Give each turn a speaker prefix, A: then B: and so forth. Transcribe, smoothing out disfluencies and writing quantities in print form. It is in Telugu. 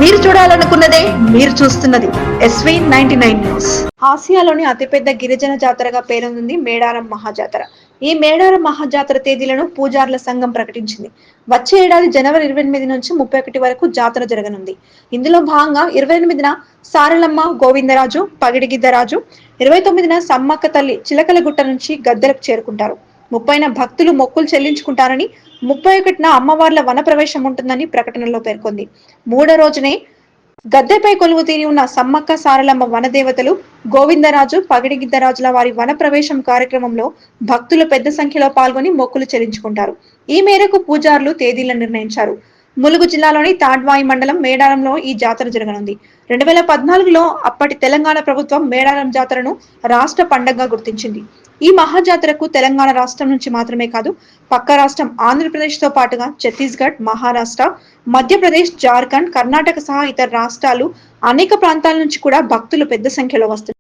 A: మీరు చూడాలనుకున్నదే మీరు చూస్తున్నది SV99 న్యూస్. ఆసియాలోని అతిపెద్ద గిరిజన జాతరగా పేరొందింది మేడారం మహాజాతర. ఈ మేడారం మహాజాతర తేదీలను పూజారుల సంఘం ప్రకటించింది. వచ్చే ఏడాది జనవరి 28 నుంచి 31 వరకు జాతర జరగనుంది. ఇందులో భాగంగా 28న సారలమ్మ గోవిందరాజు పగిడిగిద్దరాజు, 29న సమ్మక్క తల్లి చిలకలగుట్ట నుంచి గద్దెలకు చేరుకుంటారు. 30న భక్తులు మొక్కులు చెల్లించుకుంటారని, 31న అమ్మవార్ల వనప్రవేశం ఉంటుందని ప్రకటనలో పేర్కొంది. మూడో రోజునే గద్దెపై కొలువు తీరి ఉన్న సమ్మక్క సారలమ్మ వనదేవతలు గోవిందరాజు పగిడిగిద్దరాజుల వారి వనప్రవేశం కార్యక్రమంలో భక్తులు పెద్ద సంఖ్యలో పాల్గొని మొక్కులు చెల్లించుకుంటారు. ఈ మేరకు పూజారులు తేదీలను నిర్ణయించారు. ములుగు జిల్లాలోని తాడ్వాయి మండలం మేడారంలో ఈ జాతర జరగనుంది. 2014లో అప్పటి తెలంగాణ ప్రభుత్వం మేడారం జాతరను రాష్ట్ర పండగగా గుర్తించింది. ఈ మహాజాతరకు తెలంగాణ రాష్ట్రం నుంచి మాత్రమే కాదు, పక్క రాష్ట్రం ఆంధ్రప్రదేశ్ తో పాటుగా ఛత్తీస్గఢ్, మహారాష్ట్ర, మధ్యప్రదేశ్, జార్ఖండ్, కర్ణాటక సహా ఇతర రాష్ట్రాలు అనేక ప్రాంతాల నుంచి కూడా భక్తులు పెద్ద సంఖ్యలో వస్తున్నారు.